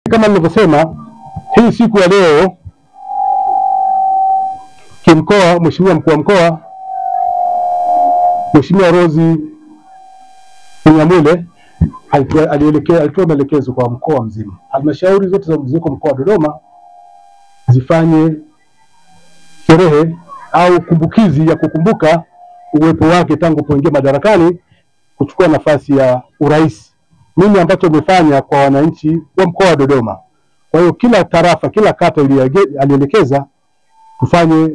Kama nilivyosema, hii siku ya leo kimkoa, Mheshimiwa Mkuu wa Mkoa Mheshimiwa Rose Nyamule alitoa maelekezo kwa mkoa mzima. Halmashauri zote za mziko mkoa wa Dodoma zifanye sherehe au kumbukizi ya kukumbuka uwepo wake tangu kuingia madarakani kuchukua nafasi ya urais. Mimi ambacho nimefanya kwa wananchi wa mkoa wa Dodoma. Kwa hiyo kila tarafa, kila kata alielekeza tufanye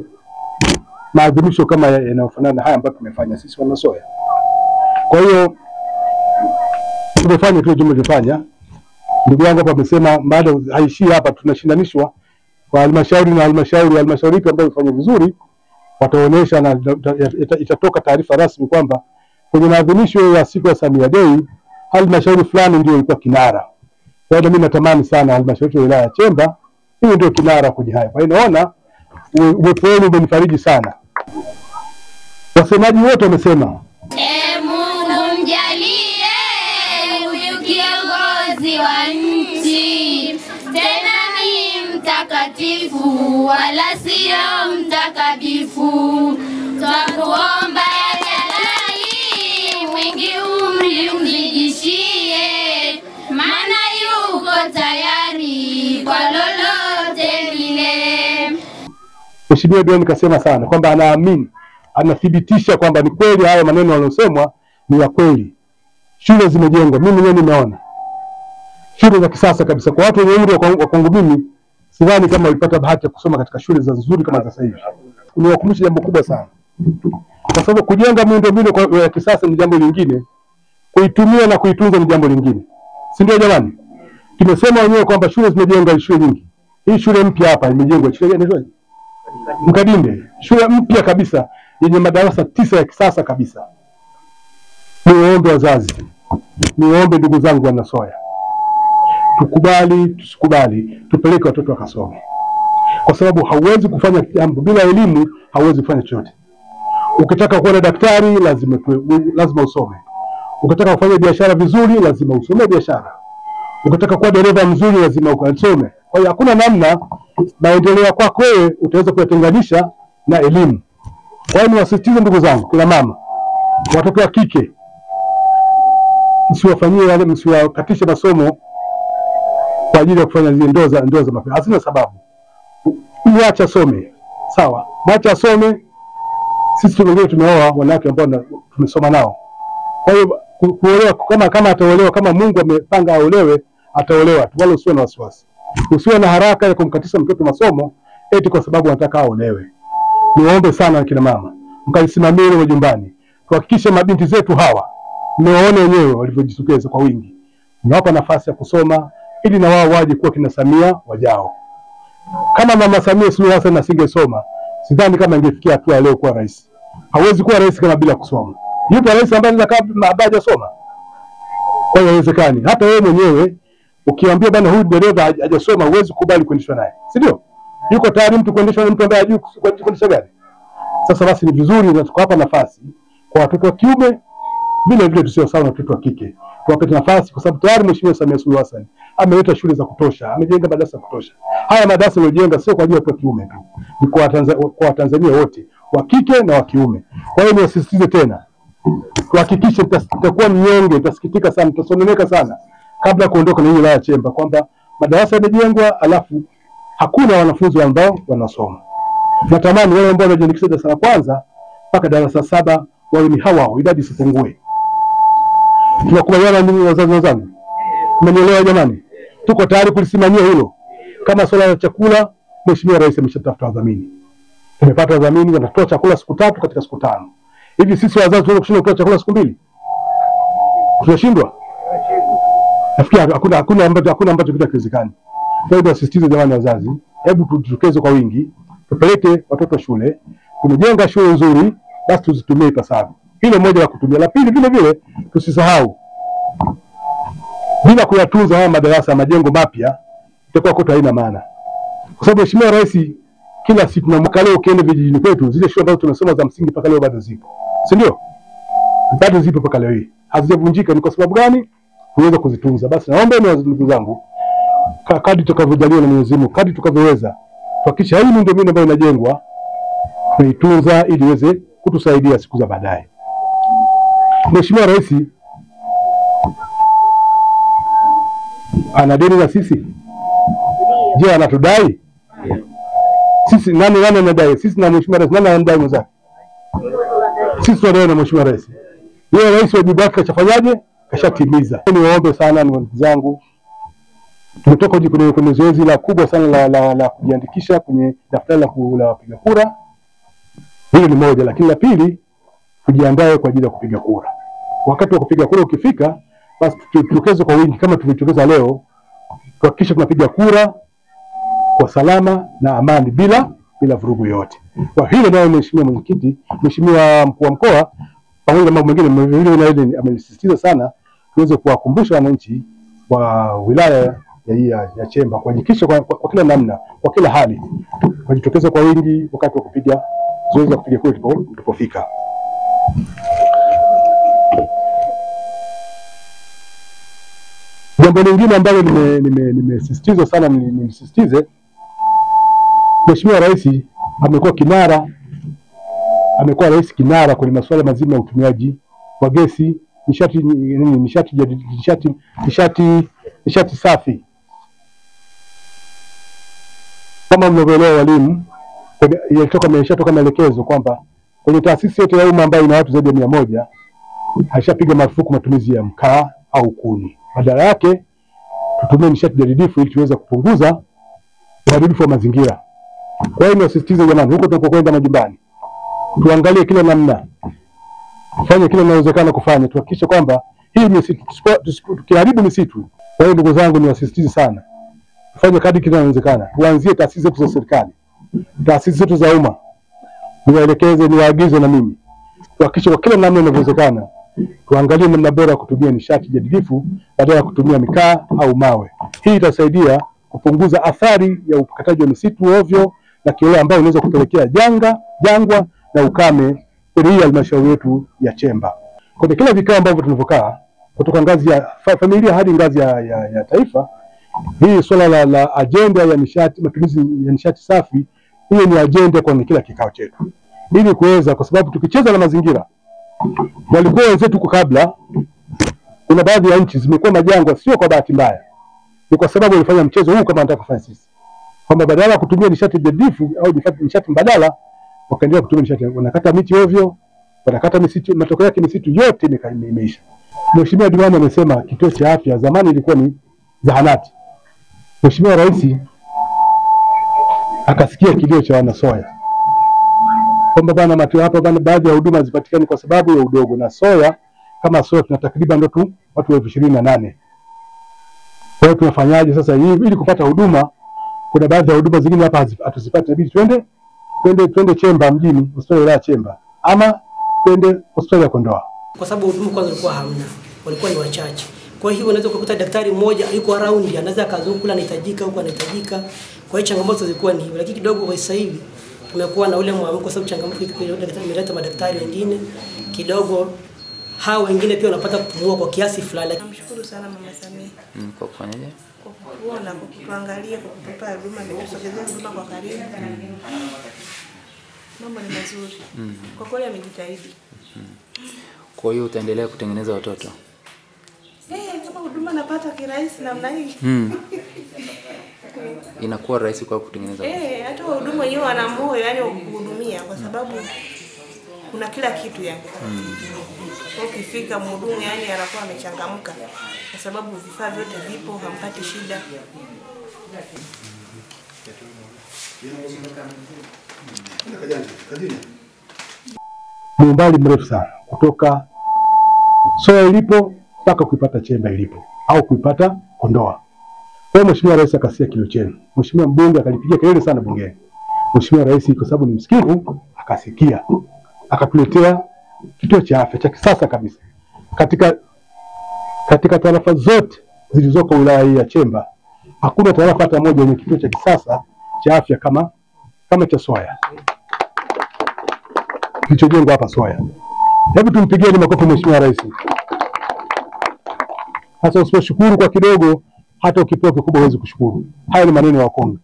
maadhimisho kama yanayofanana haya ambayo tumefanya sisi Wanasoya. Kwa hiyo tumefanya kile tumefanya. Ndugu yangu hapa amesema bado haishii hapa, tunashindanishwa kwa halmashauri na halmashauri ipi ambayo ifanye vizuri wataonesha, na itatoka taarifa rasmi kwamba kwenye maadhimisho ya siku ya Samia Day halmashauri fulani ndio ilikuwa kinara. Kwa hiyo mimi natamani sana halmashauri ya wilaya ya Chemba hiyo ndio kinara kwenye haya. Kwa hiyo naona uwepo wenu umenifariji sana. Wasemaji wote wamesema Mungu mjalie huyu kiongozi wa nchi, tena ni mtakatifu wala sio mtakabifu. Twakuomba ya Jalali mwingi umri umzidishie, maana yuko tayari kwa lolote lile. Mheshimiwa Diwani kasema sana kwamba anaamini, anathibitisha kwamba ni kweli haya maneno yanayosemwa ni ya kweli. Shule zimejengwa, mimi mwenyewe nimeona shule za kisasa kabisa. Kwa watu wenye umri wa kwangu mimi, sidhani kama walipata bahati ya kusoma katika shule za nzuri kama sasa hivi. Niwakumbusha jambo kubwa sana, kwa sababu kujenga miundombinu ya kisasa ni jambo lingine, kuitumia na kuitunza ni jambo lingine, si ndio jamani? Tumesema wenyewe kwamba shule zimejengwa, shule nyingi. Hii shule mpya hapa imejengwa, shule gani? Mkadinde, shule mpya kabisa yenye madarasa 9 ya kisasa kabisa. Niombe wazazi, niombe ndugu zangu Wanasoya, tukubali tusikubali, tupeleke watoto wakasome, kwa sababu hauwezi kufanya jambo bila elimu, hauwezi kufanya chochote. Ukitaka kuwa daktari lazima usome. Ukitaka kufanya biashara vizuri lazima usome biashara. Ukitaka kuwa dereva mzuri lazima ukasome. Kwa hiyo hakuna namna maendeleo kwako wewe utaweza kuyatenganisha na elimu. Kwa hiyo niwasisitize ndugu zangu, kila mama, watoto wa kike msiwafanyie wale, msiwakatishe masomo kwa ajili ya kufanya zile ndoa za mapema. Hazina sababu. Mwacha some. Sawa. Mwacha some. Sisi wengine tumeoa wanawake ambao tumesoma nao. Kwa hiyo kuolewa kama ataolewa, kama Mungu amepanga aolewe, ataolewa. Wala usiwe na wasiwasi. Usiwe na haraka ya kumkatisha mtoto masomo eti kwa sababu anataka aolewe. Niombe sana kina mama, mkaisimamie majumbani. Tuhakikishe mabinti zetu hawa mmewaona wenyewe walivyojitokeza kwa wingi. Nawapa nafasi ya kusoma ili na wao waje kuwa kina Samia wajao. Kama Mama Samia Suluhu Hassan asingesoma, sidhani kama ingefikia hatua leo kuwa rais. Hawezi kuwa rais kama bila kusoma. Yupo rais ambaye haja soma. Kwa hiyo haiwezekani. Hata wewe mwenyewe ukiambia bwana huyu dereva hajasoma, huwezi kubali kuendeshwa naye. Si ndio? Yuko tayari mtu kuendeshwa na mtu ambaye hajui kuendesha gari. Sasa basi ni vizuri na tukawapa nafasi kwa watoto wa kiume vile vile tusio sawa na watoto wa kike. Tuwape nafasi kwa sababu tayari Mheshimiwa Samia Suluhu Hassan ameleta shule za kutosha, amejenga madarasa kutosha. Haya madarasa yaliyojenga sio kwa ajili ya watu wa kiume tu, ni kwa Tanzania wote, wa kike na wa kiume. Kwa hiyo niwasisitize tena, tuhakikishe tutakuwa mnyonge, tutasikitika sana, tutasononeka sana kabla kuondoka na wilaya ya Chemba kwamba madarasa yamejengwa alafu hakuna wanafunzi ambao wanasoma. Natamani wale ambao wanajiandikisha darasa la kwanza mpaka darasa 7 wao ni hawa, idadi isipungue. Tunakubaliana ndugu wazazi wenzangu? Mmenielewa jamani? Tuko tayari kulisimamia hilo. Kama swala la chakula, Mheshimiwa Rais ameshatafuta wadhamini. Tumepata wadhamini wanatoa chakula siku 3 katika siku 5. Hivi sisi wazazi tunaweza kushinda kutoa chakula siku 2? Tunashindwa? Nafikiri hakuna ambacho kitawezekana. Kwa hiyo nasisitiza jamani wazazi, hebu tujitokeze kwa wingi, tupeleke watoto shule. Tumejenga shule nzuri, basi tuzitumie ipasavyo. Hilo moja la kutumia. La pili vile vile tusisahau, bila kuyatunza haya madarasa, majengo mapya, itakuwa kote haina maana. Kwa sababu Mheshimiwa Rais kila siku na mwaka leo ukienda vijijini kwetu, zile shule ambazo tunasoma za msingi mpaka leo bado zipo. Si ndio? Bado zipo mpaka leo hii. Hazijavunjika. Ni kwa sababu gani? Kuweza kuzitunza. Basi naomba ni ndugu zangu kadri tutakavyojaliwa na Mwenyezi Mungu, kadri tukavyoweza, tuhakikisha hii miundombinu ambayo inajengwa tunaitunza ili iweze kutusaidia siku za baadaye. Mheshimiwa Rais ana deni na sisi. Je, anatudai? Sisi nani anadai? Sisi na Mheshimiwa Rais, nani anadai mwenzake? Sisi tunadai na Mheshimiwa Rais. Yeye rais wajibu wake kashafanyaje? Kashatimiza. Niwaombe sana ndugu zangu, tumetoka kwenye zoezi la kubwa sana la kujiandikisha kwenye daftari la wapiga kura. Hilo ni moja, lakini la pili, kujiandae kwa ajili ya kupiga kura. Wakati wa kupiga kura ukifika, basi tutokeze kwa wingi kama tulivyotokeza leo, kuhakikisha tunapiga kura kwa salama na amani bila vurugu yote. Kwa hilo nayo Mheshimiwa Mwenyekiti, Mheshimiwa Mkuu wa Mkoa pamoja na mambo mengine vile amesisitiza sana tuweze kuwakumbusha wananchi wa wilaya ya Chemba kuhakikisha kwa kila namna, kwa kila hali wajitokeze kwa wingi wakati wa kupiga zoezi la kupiga kura tulipofika. Jambo lingine ambalo nimesisitiza sana nimesisitize, Mheshimiwa Rais amekuwa rais kinara kwenye masuala mazima ya utumiaji wa gesi, nishati safi. Kama mnavyoelewa walimu, yameshatoka maelekezo kwamba kwenye taasisi yote ya umma ambayo ina watu zaidi ya 100 haishapiga marufuku matumizi ya mkaa au kuni. Badala yake tutumie nishati jadidifu ili tuweze kupunguza uharibifu wa mazingira. Kwa hiyo nasisitiza jamani, huko tunapokwenda majumbani, tuangalie kila namna, tufanye kila linalowezekana kufanya, tuhakikishe kwamba hii misitu tukiharibu misitu. Kwa hiyo ndugu zangu, niwasisitize sana, tufanye kadri kila linalowezekana. Tuanzie taasisi zetu za serikali, taasisi zetu za umma, niwaelekeze, niwaagize na mimi, tuhakikishe kwa kila namna inavyowezekana tuangalie namna bora ya kutumia nishati jadidifu badala ya kutumia mikaa au mawe. Hii itasaidia kupunguza athari ya ukataji wa misitu ovyo na kiholela ambayo inaweza kupelekea jangwa na ukame kwenye hii halmashauri yetu ya Chemba. Kwa kila vikao ambavyo tunavyokaa kutoka ngazi ya familia hadi ngazi ya taifa, hii swala la ajenda ya nishati, matumizi ya nishati safi, hiyo ni ajenda kwa kila kikao chetu. Ili kuweza, kwa sababu tukicheza na mazingira, walikuwa wenzetu kwa kabla, kuna baadhi ya nchi zimekuwa majangwa sio kwa bahati mbaya, ni kwa sababu walifanya mchezo huu kama nataka kufanya sisi, kwamba badala ya kutumia nishati jadidifu au nishati mbadala, wakaendelea kutumia nishati, wanakata miti ovyo, wanakata misitu, matokeo yake misitu yote imeisha. Mheshimiwa Diwani amesema kituo cha afya zamani ilikuwa ni zahanati. Mheshimiwa Rais akasikia kilio cha wanasoya kwamba bana mateo hapa bana, baadhi ya huduma zipatikane kwa sababu ya udogo, na soya kama soya tuna takriban watu 28. Kwa hiyo tunafanyaje sasa hivi ili kupata huduma? Kuna baadhi ya huduma zingine hapa hatuzipati, inabidi twende Chemba mjini, hospitali ya Chemba, ama twende hospitali ya Kondoa, kwa sababu huduma kwanza ilikuwa hamna, walikuwa ni wachache. Kwa hiyo unaweza kukuta daktari mmoja yuko around, anaweza akazunguka, anahitajika huko, anahitajika. Kwa hiyo changamoto zilikuwa ni hivyo, lakini kidogo kwa sasa hivi tumekuwa na ule mwamko, kwa sababu changamoto imeleta madaktari wengine kidogo, hao wengine pia wanapata kupumua kwa kiasi fulani. Namshukuru sana Mama Samia. Kwa kufanyaje? Kwa kuona, kwa kutuangalia, kwa kutupa huduma, kusogezea huduma kwa karibu. Mambo ni mazuri. Kwa kweli amejitahidi. Kwa hiyo utaendelea kutengeneza watoto? Kama huduma napata kirahisi namna hii. Inakuwa rahisi kwa kutengeneza watoto. Hata huduma wenyewe wana moyo, yani kuhudumia, kwa sababu kuna kila kitu yani. Ukifika mhudumu yani anakuwa amechangamka kwa sababu vifaa vyote vipo, hampati shida. Ni umbali mrefu sana kutoka soya ilipo mpaka kuipata Chemba ilipo au kuipata Kondoa. Kwa hiyo Mheshimiwa Rais akasikia kilio chenu. Mheshimiwa mbunge akalipigia kelele sana bungeni. Mheshimiwa Rais kwa sababu ni msikivu akasikia, akatuletea kituo cha afya cha kisasa kabisa. Katika tarafa zote zilizoko wilaya hii ya Chemba, hakuna tarafa hata moja yenye kituo cha kisasa cha afya kama cha Soya. Kilichojengwa hapa Soya. Hebu tumpigieni makofi Mheshimiwa Rais. Sasa usiposhukuru kwa kidogo, hata ukipewa kikubwa huwezi kushukuru. Haya ni maneno ya Wakonga.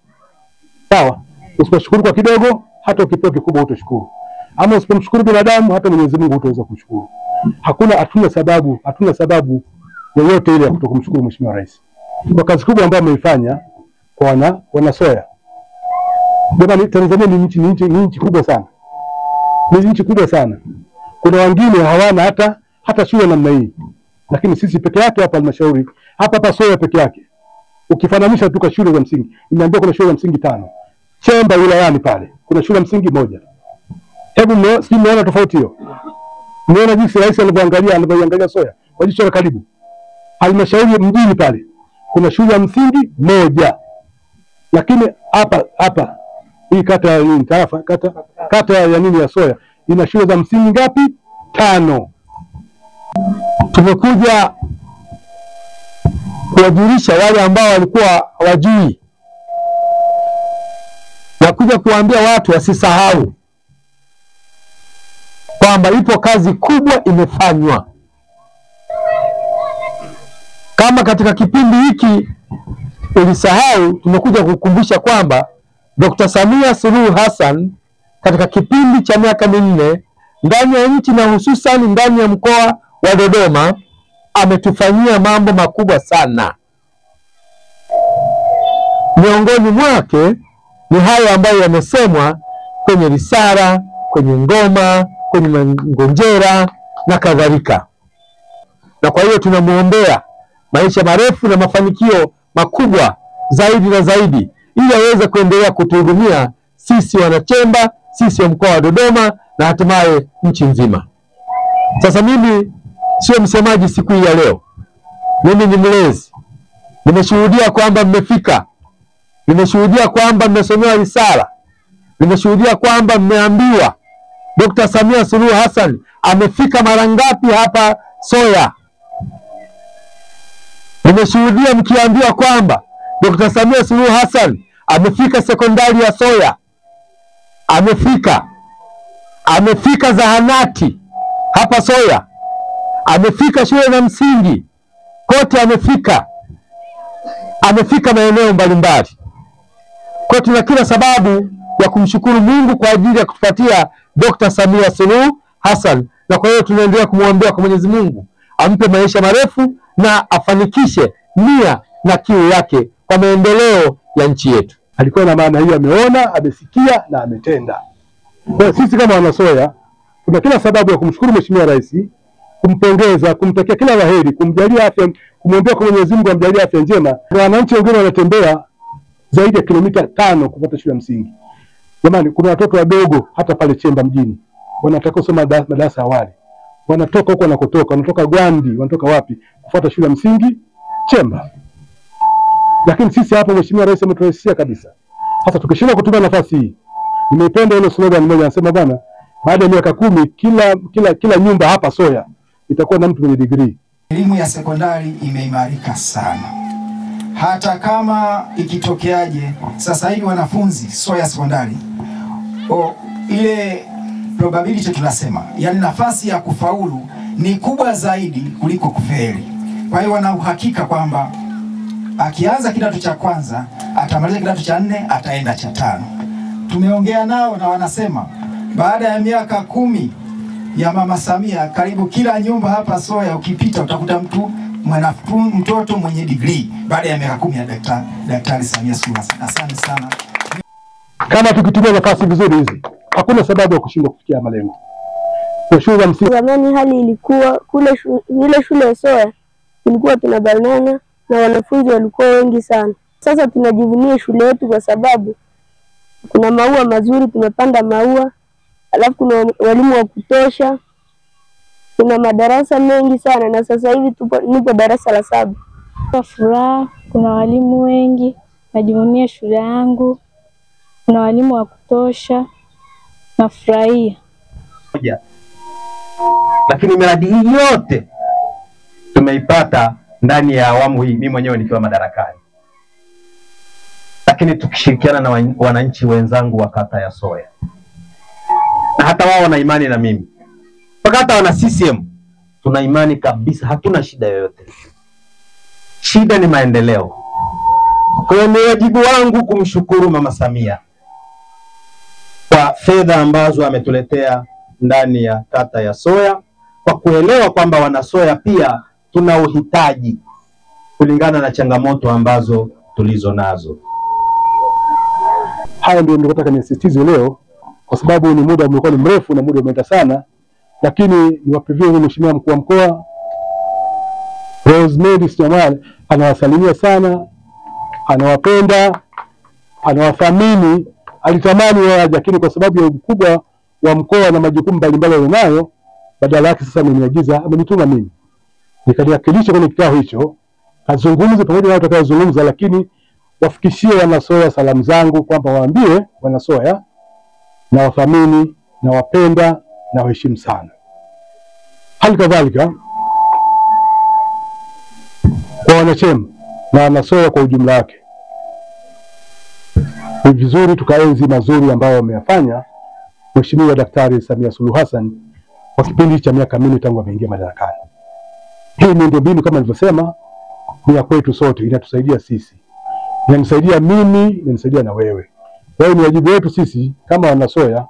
Sawa? Usiposhukuru kwa kidogo, hata ukipewa kikubwa utashukuru. Ama usipomshukuru binadamu, hata Mwenyezi Mungu hutaweza kushukuru. Hatuna sababu yoyote ile ya kutokumshukuru Mheshimiwa Rais kwa kazi kubwa ambayo ameifanya kwa wana Soya. Jamani, Tanzania ni nchi kubwa sana. Ni nchi kubwa sana. Kuna wengine hawana hata shule namna hii. Lakini sisi peke yake hapa halmashauri, hapa Soya peke yake, ukifananisha tu kwa shule za msingi, nimeambia kuna shule za msingi 5. Chemba wilayani pale kuna shule ya msingi 1. Hebu mmeona tofauti hiyo? Mmeona jinsi rais alivyoangalia Soya kwa jicho la karibu? Halmashauri mjini pale kuna shule ya msingi 1. Lakini hapa hii kata ya nini tarafa kata ya nini ya Soya ina shule za msingi ngapi? 5. Tumekuja kuwajulisha wale ambao walikuwa hawajui na kuja kuambia watu wasisahau kwamba ipo kazi kubwa imefanywa. Kama katika kipindi hiki ulisahau, tumekuja kukumbusha kwamba Dr. Samia Suluhu Hassan katika kipindi cha miaka 4 ndani ya nchi na hususan ndani ya mkoa wa Dodoma ametufanyia mambo makubwa sana. Miongoni mwake ni hayo ambayo yamesemwa kwenye risala, kwenye ngoma, kwenye ngonjera na kadhalika. Na kwa hiyo tunamuombea maisha marefu na mafanikio makubwa zaidi na zaidi, ili aweze kuendelea kutuhudumia sisi wanachemba, sisi wa mkoa wa Dodoma na hatimaye nchi nzima. Sasa mimi sio msemaji siku hii ya leo. Mimi ni mlezi. Nimeshuhudia kwamba mmefika. Nimeshuhudia kwamba mmesomewa risala. Nimeshuhudia kwamba mmeambiwa Dr. Samia Suluhu Hassan amefika mara ngapi hapa Soya. Nimeshuhudia mkiambiwa kwamba Dr. Samia Suluhu Hassan amefika sekondari ya Soya. Amefika zahanati hapa Soya. Amefika shule na msingi. Kote amefika maeneo mbalimbali. Kwa tuna kila sababu ya kumshukuru Mungu kwa ajili ya kutupatia Dr. Samia Suluhu Hassan, na kwa hiyo tunaendelea kumwombea kwa Mwenyezi Mungu ampe maisha marefu na afanikishe nia na kiu yake kwa maendeleo ya nchi yetu. Alikuwa na maana hiyo, ameona, amesikia na ametenda. Kwa sisi kama wanasoya tuna kila sababu ya kumshukuru Mheshimiwa Rais, kumpongeza, kumtakia kila laheri, kumjalia afya, kumwombea kwa Mwenyezi Mungu amjalie afya njema. Na wananchi wengine wanatembea zaidi ya kilomita 5 kupata shule ya msingi. Jamani, kuna watoto wadogo hata pale Chemba mjini wanataka kusoma madarasa awali. Wanatoka huko wanakotoka, wanatoka Gwandi, wanatoka wapi kufuata shule ya msingi Chemba. Lakini sisi hapa Mheshimiwa Rais ameturahisishia kabisa. Sasa tukishindwa kutumia nafasi hii, nimeipenda ile slogan moja anasema bwana, baada ya miaka 10 kila nyumba hapa Soya itakuwa na mtu mwenye degree. Elimu ya sekondari imeimarika sana. Hata kama ikitokeaje sasa hivi wanafunzi Soya sekondari, ile probability tunasema, yani nafasi ya kufaulu ni kubwa zaidi kuliko kufeli. Kwa hiyo wana uhakika kwamba akianza kidato cha kwanza atamaliza kidato cha 4 ataenda cha 5. Tumeongea nao na wanasema baada ya miaka 10 ya Mama Samia, karibu kila nyumba hapa Soya ukipita utakuta mtoto mwenye degree baada ya miaka 10 ya Daktari Samia Suluhu Hassan. Asante sana. Kama tukitumia nafasi vizuri hizi, hakuna sababu ya kushindwa kufikia malengo. Kwa shule za msingi zamani hali ilikuwa kule ile shule ya Soya ilikuwa tunabanana na wanafunzi walikuwa wengi sana. Sasa tunajivunia shule yetu kwa sababu kuna maua mazuri, tumepanda maua, alafu kuna walimu wa kutosha, kuna madarasa mengi sana, na sasa hivi nipo darasa la 7. Kwa furaha, kuna walimu wengi, najivunia shule yangu, kuna walimu wa kutosha, nafurahia. Lakini miradi hii yote tumeipata ndani ya awamu hii, mimi mwenyewe nikiwa madarakani. Lakini tukishirikiana na wananchi wenzangu wa kata ya Soya. Na hata wao wana imani na mimi. Mpaka hata wana CCM tuna imani kabisa, hatuna shida yoyote. Shida ni maendeleo. Kwa hiyo ni wajibu wangu kumshukuru Mama Samia kwa fedha ambazo ametuletea ndani ya kata ya Soya, kwa kuelewa kwamba wanasoya pia tuna uhitaji kulingana na changamoto ambazo tulizo nazo. Haya ndio nataka nisisitize leo, kwa sababu ni muda umekuwa ni mrefu na muda umeenda sana, lakini niwapigie Mheshimiwa Mkuu wa Mkoa Rosemary Sinyamale, anawasalimia sana, anawapenda, anawathamini, alitamani waje, lakini kwa sababu ya ukubwa wa mkoa na majukumu mbalimbali anayo, badala yake sasa ameniagiza, amenituma mimi nikaniwakilisha kwenye kikao hicho, azungumze pamoja na watakayozungumza, lakini wafikishie wanasoya salamu zangu, kwamba waambie wanasoya na wathamini na wapenda na waheshimu sana. Hali kadhalika kwa wanachema na wanasoya kwa ujumla wake, ni vizuri tukaenzi mazuri ambayo wameyafanya Mheshimiwa Daktari Samia Suluhu Hassan kwa kipindi cha miaka 4 tangu ameingia madarakani. Hii miundombinu kama nilivyosema ni ya kwetu sote, inatusaidia sisi, inanisaidia mimi, inanisaidia na wewe. Kwa hiyo ni wajibu wetu sisi kama wanasoya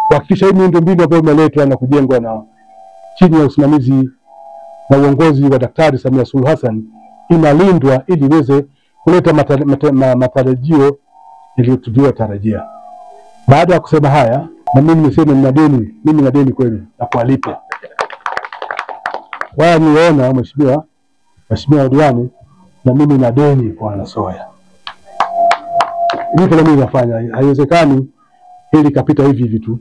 kuhakikisha hii miundombinu ambayo imeletwa na kujengwa na chini ya usimamizi na uongozi wa Daktari Samia Suluhu Hassan inalindwa ili iweze kuleta matarajio yaliyotarajia. Baada ya kusema haya, na mimi niseme mimi na deni kwenu na kuwalipa. Wao niona Mheshimiwa Diwani, na mimi na deni kwa wanasoya. Hivyo mimi nafanya, haiwezekani hili kapita hivi hivi tu.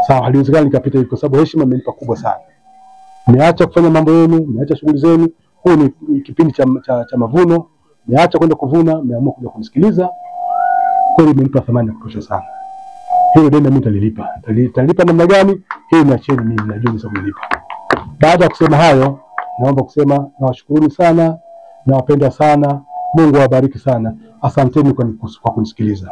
Sawa, haliwezekani kapita hivi, kwa sababu heshima mmenipa kubwa sana. Niacha kufanya mambo yenu, niacha shughuli zenu. Huu ni kipindi cha mavuno, niacha kwenda kuvuna, nimeamua kuja kumsikiliza. Kweli mmenipa thamani ya kutosha sana. Hiyo deni mimi nitalilipa namna gani? Hiyo niacheni mimi, najua nitamlipa. Baada ya kusema hayo, naomba kusema nawashukuruni sana, nawapenda sana, Mungu awabariki sana. Asanteni kwa kunisikiliza.